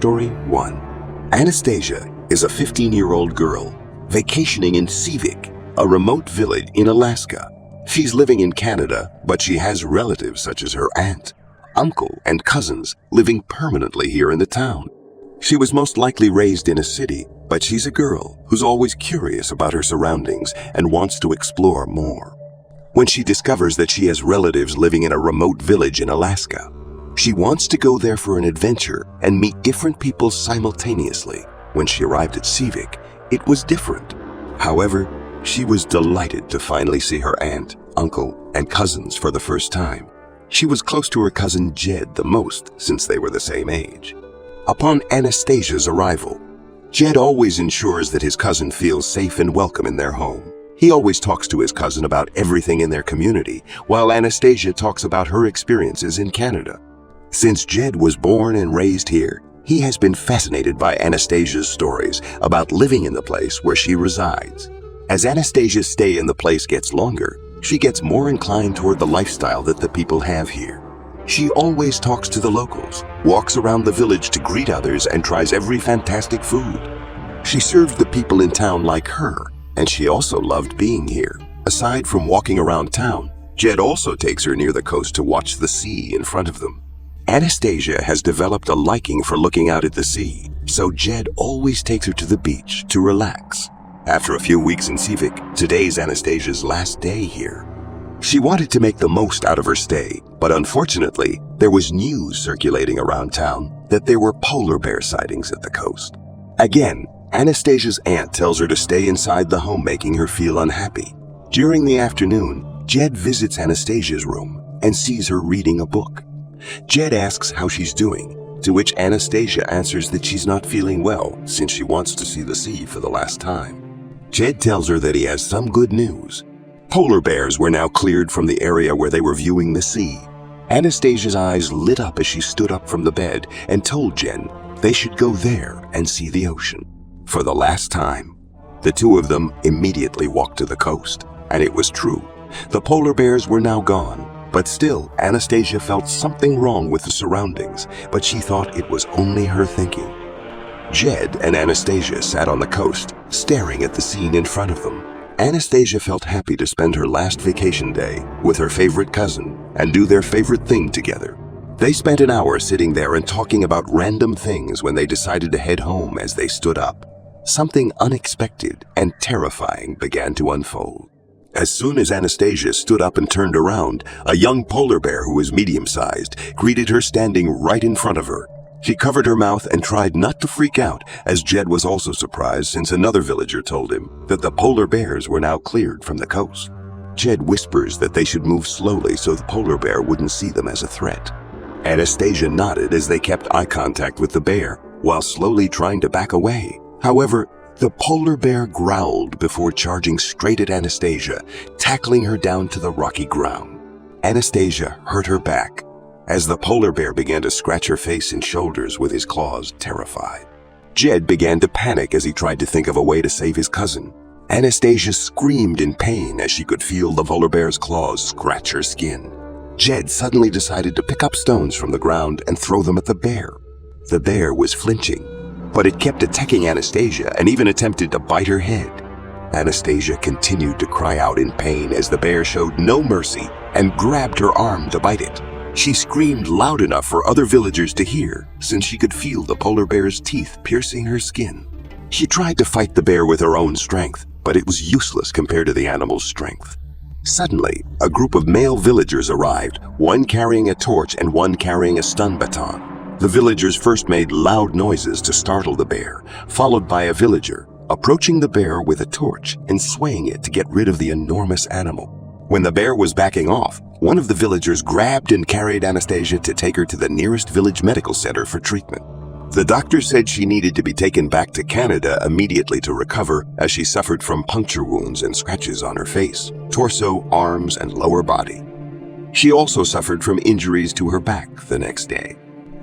Story 1. Anastasia is a 15-year-old girl vacationing in Sivik, a remote village in Alaska. She's living in Canada, but she has relatives such as her aunt, uncle, and cousins living permanently here in the town. She was most likely raised in a city, but she's a girl who's always curious about her surroundings and wants to explore more. When she discovers that she has relatives living in a remote village in Alaska, she wants to go there for an adventure and meet different people simultaneously. When she arrived at Sivik, it was different. However, she was delighted to finally see her aunt, uncle, and cousins for the first time. She was close to her cousin Jed the most since they were the same age. Upon Anastasia's arrival, Jed always ensures that his cousin feels safe and welcome in their home. He always talks to his cousin about everything in their community, while Anastasia talks about her experiences in Canada. Since Jed was born and raised here, he has been fascinated by Anastasia's stories about living in the place where she resides. As Anastasia's stay in the place gets longer, she gets more inclined toward the lifestyle that the people have here. She always talks to the locals, walks around the village to greet others, and tries every fantastic food. She served the people in town like her, and she also loved being here. Aside from walking around town, Jed also takes her near the coast to watch the sea in front of them. Anastasia has developed a liking for looking out at the sea, so Jed always takes her to the beach to relax. After a few weeks in Sivik, today's Anastasia's last day here. She wanted to make the most out of her stay, but unfortunately, there was news circulating around town that there were polar bear sightings at the coast. Again, Anastasia's aunt tells her to stay inside the home, making her feel unhappy. During the afternoon, Jed visits Anastasia's room and sees her reading a book. Jed asks how she's doing, to which Anastasia answers that she's not feeling well since she wants to see the sea for the last time. Jed tells her that he has some good news. Polar bears were now cleared from the area where they were viewing the sea. Anastasia's eyes lit up as she stood up from the bed and told Jen they should go there and see the ocean. For the last time, the two of them immediately walked to the coast, and it was true. The polar bears were now gone. But still, Anastasia felt something wrong with the surroundings, but she thought it was only her thinking. Jed and Anastasia sat on the coast, staring at the scene in front of them. Anastasia felt happy to spend her last vacation day with her favorite cousin and do their favorite thing together. They spent an hour sitting there and talking about random things when they decided to head home. As they stood up, something unexpected and terrifying began to unfold. As soon as Anastasia stood up and turned around, a young polar bear who was medium-sized greeted her standing right in front of her. She covered her mouth and tried not to freak out, as Jed was also surprised since another villager told him that the polar bears were now cleared from the coast. Jed whispers that they should move slowly so the polar bear wouldn't see them as a threat. Anastasia nodded as they kept eye contact with the bear while slowly trying to back away. However, the polar bear growled before charging straight at Anastasia, tackling her down to the rocky ground. Anastasia hurt her back as the polar bear began to scratch her face and shoulders with his claws, terrified. Jed began to panic as he tried to think of a way to save his cousin. Anastasia screamed in pain as she could feel the polar bear's claws scratch her skin. Jed suddenly decided to pick up stones from the ground and throw them at the bear. The bear was flinching, but it kept attacking Anastasia and even attempted to bite her head. Anastasia continued to cry out in pain as the bear showed no mercy and grabbed her arm to bite it. She screamed loud enough for other villagers to hear, since she could feel the polar bear's teeth piercing her skin. She tried to fight the bear with her own strength, but it was useless compared to the animal's strength. Suddenly, a group of male villagers arrived, one carrying a torch and one carrying a stun baton. The villagers first made loud noises to startle the bear, followed by a villager approaching the bear with a torch and swaying it to get rid of the enormous animal. When the bear was backing off, one of the villagers grabbed and carried Anastasia to take her to the nearest village medical center for treatment. The doctor said she needed to be taken back to Canada immediately to recover, as she suffered from puncture wounds and scratches on her face, torso, arms, and lower body. She also suffered from injuries to her back the next day.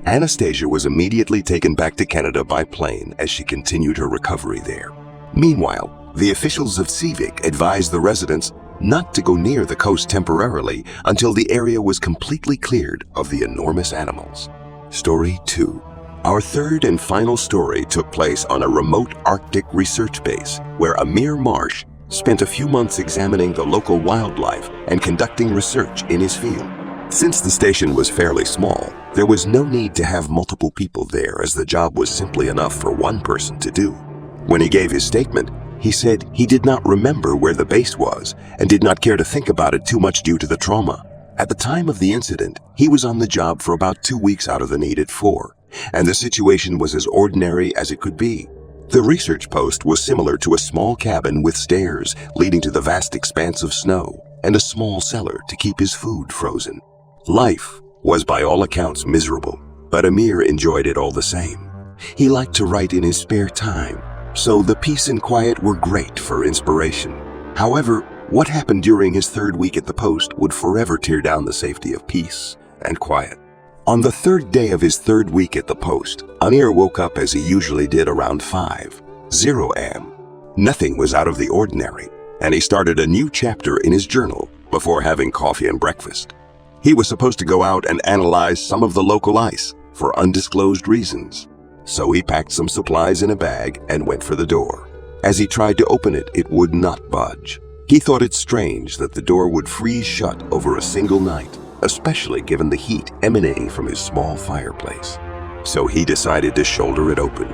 Anastasia was immediately taken back to Canada by plane as she continued her recovery there. Meanwhile, the officials of Sivik advised the residents not to go near the coast temporarily until the area was completely cleared of the enormous animals. Story 2. Our third and final story took place on a remote Arctic research base where Amir Marsh spent a few months examining the local wildlife and conducting research in his field. Since the station was fairly small, there was no need to have multiple people there, as the job was simply enough for one person to do. When he gave his statement, he said he did not remember where the base was and did not care to think about it too much due to the trauma. At the time of the incident, he was on the job for about 2 weeks out of the needed 4, and the situation was as ordinary as it could be. The research post was similar to a small cabin with stairs leading to the vast expanse of snow and a small cellar to keep his food frozen. Life was by all accounts miserable, but Amir enjoyed it all the same. He liked to write in his spare time, so the peace and quiet were great for inspiration. However, what happened during his 3rd week at the post would forever tear down the safety of peace and quiet. On the 3rd day of his 3rd week at the post, Amir woke up as he usually did around 5:00 a.m. Nothing was out of the ordinary, and he started a new chapter in his journal before having coffee and breakfast. He was supposed to go out and analyze some of the local ice for undisclosed reasons. So he packed some supplies in a bag and went for the door. As he tried to open it, it would not budge. He thought it strange that the door would freeze shut over a single night, especially given the heat emanating from his small fireplace. So he decided to shoulder it open.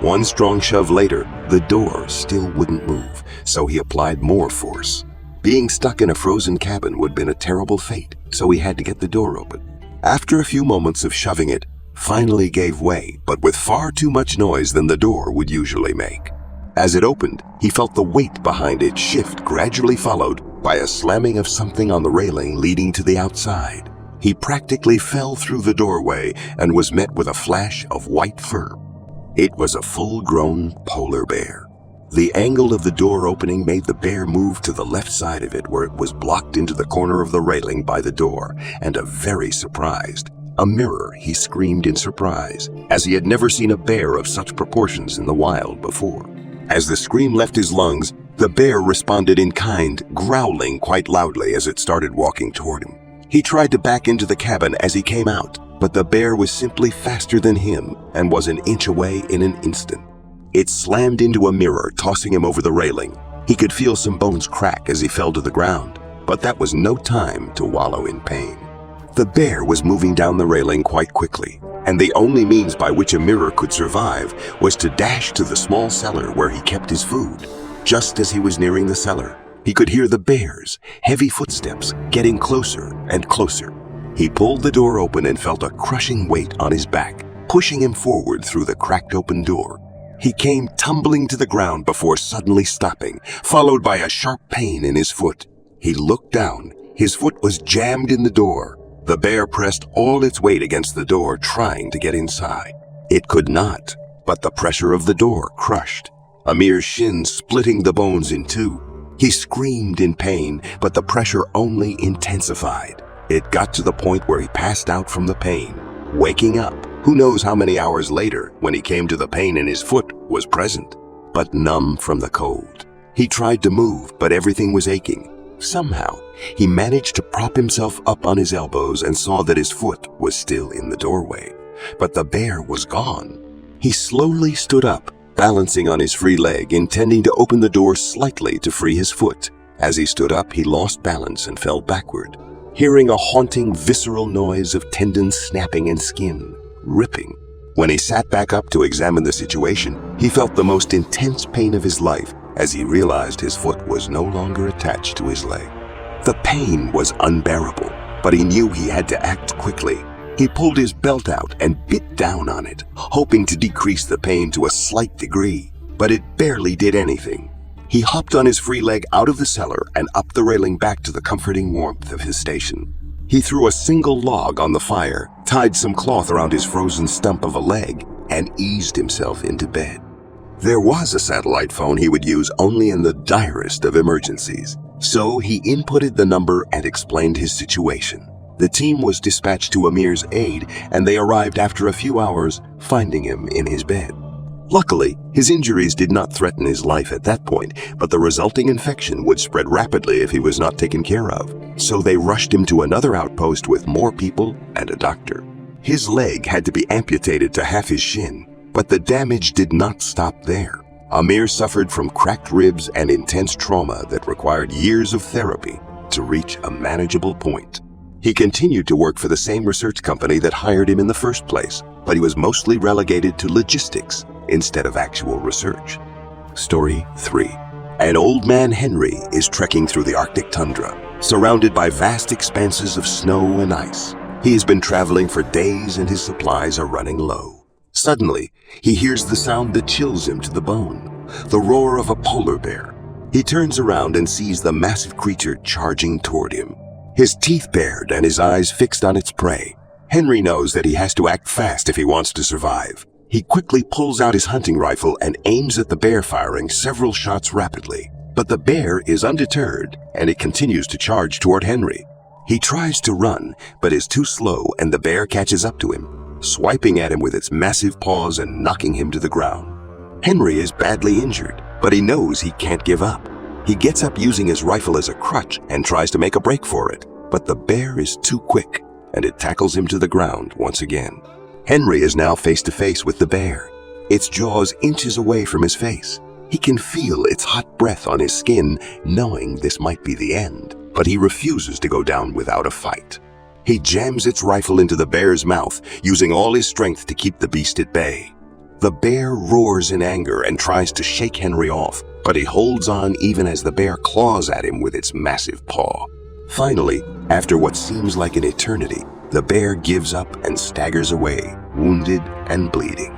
One strong shove later, the door still wouldn't move, so he applied more force. Being stuck in a frozen cabin would have been a terrible fate, so he had to get the door open. After a few moments of shoving it, finally gave way, but with far too much noise than the door would usually make. As it opened, he felt the weight behind it shift, gradually followed by a slamming of something on the railing leading to the outside. He practically fell through the doorway and was met with a flash of white fur. It was a full-grown polar bear. The angle of the door opening made the bear move to the left side of it, where it was blocked into the corner of the railing by the door, and very surprised. A mirror, he screamed in surprise, as he had never seen a bear of such proportions in the wild before. As the scream left his lungs, the bear responded in kind, growling quite loudly as it started walking toward him. He tried to back into the cabin as he came out, but the bear was simply faster than him and was an inch away in an instant. It slammed into a mirror, tossing him over the railing. He could feel some bones crack as he fell to the ground, but that was no time to wallow in pain. The bear was moving down the railing quite quickly, and the only means by which a mirror could survive was to dash to the small cellar where he kept his food. Just as he was nearing the cellar, he could hear the bear's heavy footsteps getting closer and closer. He pulled the door open and felt a crushing weight on his back, pushing him forward through the cracked open door. He came tumbling to the ground before suddenly stopping, followed by a sharp pain in his foot. He looked down. His foot was jammed in the door. The bear pressed all its weight against the door, trying to get inside. It could not, but the pressure of the door crushed Amir's shins, splitting the bones in two. He screamed in pain, but the pressure only intensified. It got to the point where he passed out from the pain. Waking up, who knows how many hours later, when he came to the pain in his foot was present, but numb from the cold. He tried to move, but everything was aching. Somehow, he managed to prop himself up on his elbows and saw that his foot was still in the doorway. But the bear was gone. He slowly stood up, balancing on his free leg, intending to open the door slightly to free his foot. As he stood up, he lost balance and fell backward, hearing a haunting, visceral noise of tendons snapping and skin ripping. When he sat back up to examine the situation, he felt the most intense pain of his life as he realized his foot was no longer attached to his leg. The pain was unbearable, but he knew he had to act quickly. He pulled his belt out and bit down on it, hoping to decrease the pain to a slight degree, but it barely did anything. He hopped on his free leg out of the cellar and up the railing back to the comforting warmth of his station. He threw a single log on the fire, tied some cloth around his frozen stump of a leg, and eased himself into bed. There was a satellite phone he would use only in the direst of emergencies, so he inputted the number and explained his situation. The team was dispatched to Amir's aid, and they arrived after a few hours, finding him in his bed. Luckily, his injuries did not threaten his life at that point, but the resulting infection would spread rapidly if he was not taken care of, so they rushed him to another outpost with more people and a doctor. His leg had to be amputated to half his shin, but the damage did not stop there. Amir suffered from cracked ribs and intense trauma that required years of therapy to reach a manageable point. He continued to work for the same research company that hired him in the first place, but he was mostly relegated to logistics instead of actual research. Story 3. An old man Henry is trekking through the Arctic tundra, surrounded by vast expanses of snow and ice. He has been traveling for days and his supplies are running low. Suddenly, he hears the sound that chills him to the bone, the roar of a polar bear. He turns around and sees the massive creature charging toward him, his teeth bared and his eyes fixed on its prey. Henry knows that he has to act fast if he wants to survive. He quickly pulls out his hunting rifle and aims at the bear, firing several shots rapidly. But the bear is undeterred and it continues to charge toward Henry. He tries to run, but is too slow and the bear catches up to him, swiping at him with its massive paws and knocking him to the ground. Henry is badly injured, but he knows he can't give up. He gets up using his rifle as a crutch and tries to make a break for it, but the bear is too quick and it tackles him to the ground once again. Henry is now face to face with the bear, its jaws inches away from his face. He can feel its hot breath on his skin, knowing this might be the end, but he refuses to go down without a fight. He jams its rifle into the bear's mouth, using all his strength to keep the beast at bay. The bear roars in anger and tries to shake Henry off, but he holds on even as the bear claws at him with its massive paw. Finally, after what seems like an eternity, the bear gives up and staggers away, wounded and bleeding.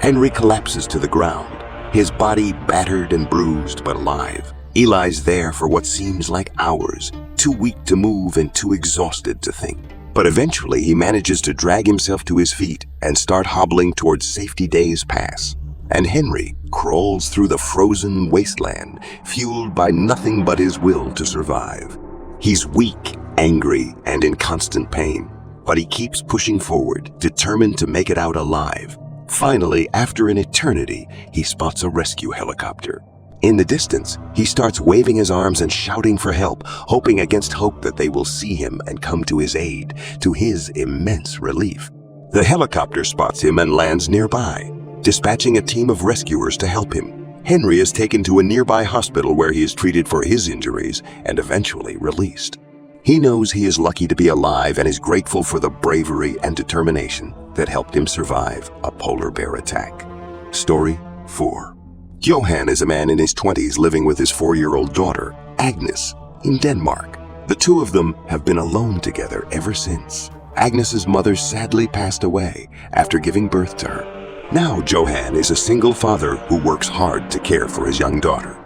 Henry collapses to the ground, his body battered and bruised but alive. He lies there for what seems like hours, too weak to move and too exhausted to think. But eventually he manages to drag himself to his feet and start hobbling towards Safety Days Pass. And Henry crawls through the frozen wasteland, fueled by nothing but his will to survive. He's weak, angry, and in constant pain, but he keeps pushing forward, determined to make it out alive. Finally, after an eternity, he spots a rescue helicopter. In the distance, he starts waving his arms and shouting for help, hoping against hope that they will see him and come to his aid, to his immense relief. The helicopter spots him and lands nearby, dispatching a team of rescuers to help him. Henry is taken to a nearby hospital where he is treated for his injuries and eventually released. He knows he is lucky to be alive and is grateful for the bravery and determination that helped him survive a polar bear attack. Story 4. Johan is a man in his 20s living with his 4-year-old daughter, Agnes, in Denmark. The two of them have been alone together ever since. Agnes's mother sadly passed away after giving birth to her. Now Johan is a single father who works hard to care for his young daughter.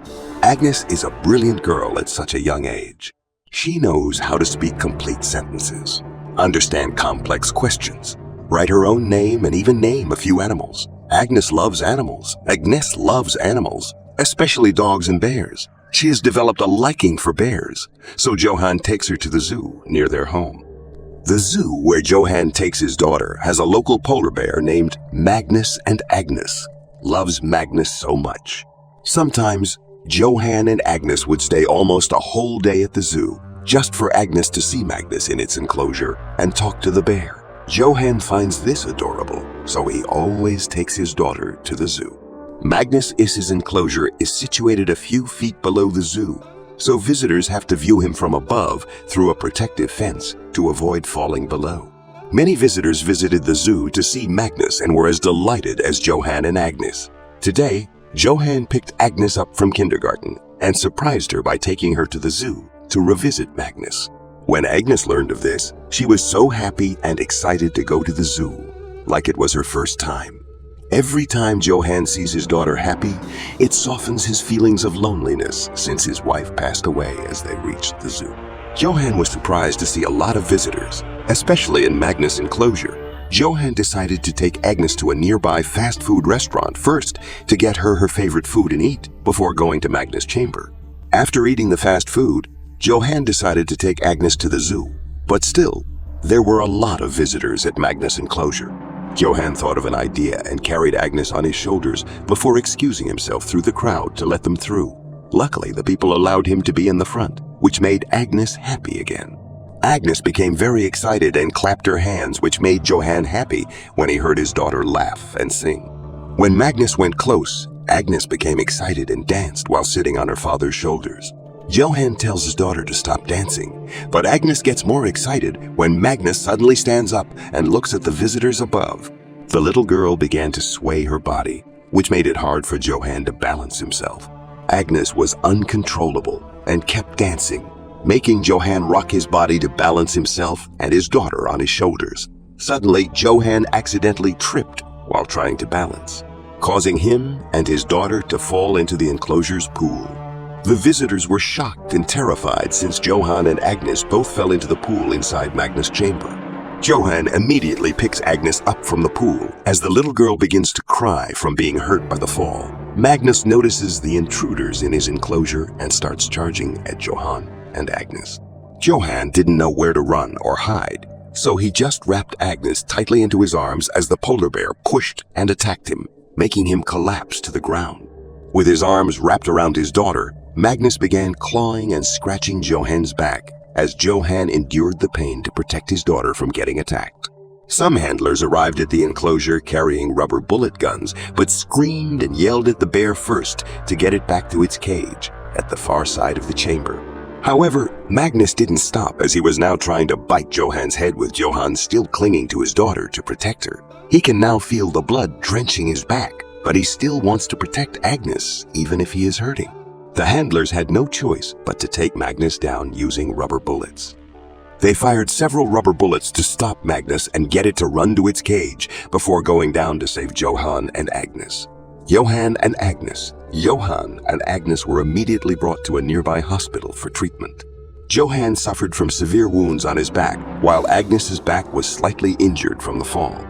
Agnes is a brilliant girl at such a young age. She knows how to speak complete sentences, understand complex questions, write her own name and even name a few animals. Agnes loves animals. Agnes loves animals, especially dogs and bears. She has developed a liking for bears, so Johan takes her to the zoo near their home. The zoo where Johan takes his daughter has a local polar bear named Magnus, and Agnes loves Magnus so much. Sometimes, Johan and Agnes would stay almost a whole day at the zoo just for Agnes to see Magnus in its enclosure and talk to the bear. Johan finds this adorable, so he always takes his daughter to the zoo. Magnus' enclosure is situated a few feet below the zoo, so visitors have to view him from above through a protective fence to avoid falling below. Many visitors visited the zoo to see Magnus and were as delighted as Johan and Agnes. Today, Johan picked Agnes up from kindergarten and surprised her by taking her to the zoo to revisit Magnus. When Agnes learned of this, she was so happy and excited to go to the zoo, like it was her first time. Every time Johan sees his daughter happy, it softens his feelings of loneliness since his wife passed away as they reached the zoo. Johan was surprised to see a lot of visitors, especially in Magnus' enclosure. Johan decided to take Agnes to a nearby fast food restaurant first to get her favorite food and eat before going to Magnus' chamber. After eating the fast food, Johan decided to take Agnes to the zoo, but still, there were a lot of visitors at Magnus' enclosure. Johan thought of an idea and carried Agnes on his shoulders before excusing himself through the crowd to let them through. Luckily, the people allowed him to be in the front, which made Agnes happy again. Agnes became very excited and clapped her hands, which made Johan happy when he heard his daughter laugh and sing. When Magnus went close, Agnes became excited and danced while sitting on her father's shoulders. Johan tells his daughter to stop dancing, but Agnes gets more excited when Magnus suddenly stands up and looks at the visitors above. The little girl began to sway her body, which made it hard for Johan to balance himself. Agnes was uncontrollable and kept dancing, making Johan rock his body to balance himself and his daughter on his shoulders. Suddenly, Johan accidentally tripped while trying to balance, causing him and his daughter to fall into the enclosure's pool. The visitors were shocked and terrified since Johan and Agnes both fell into the pool inside Magnus' chamber. Johan immediately picks Agnes up from the pool as the little girl begins to cry from being hurt by the fall. Magnus notices the intruders in his enclosure and starts charging at Johan and Agnes. Johan didn't know where to run or hide, so he just wrapped Agnes tightly into his arms as the polar bear pushed and attacked him, making him collapse to the ground. With his arms wrapped around his daughter, Magnus began clawing and scratching Johan's back as Johan endured the pain to protect his daughter from getting attacked. Some handlers arrived at the enclosure carrying rubber bullet guns, but screamed and yelled at the bear first to get it back to its cage at the far side of the chamber. However, Magnus didn't stop as he was now trying to bite Johan's head with Johan still clinging to his daughter to protect her. He can now feel the blood drenching his back, but he still wants to protect Agnes even if he is hurting. The handlers had no choice but to take Magnus down using rubber bullets. They fired several rubber bullets to stop Magnus and get it to run to its cage before going down to save Johan and Agnes. Johan and Agnes were immediately brought to a nearby hospital for treatment. Johan suffered from severe wounds on his back, while Agnes's back was slightly injured from the fall.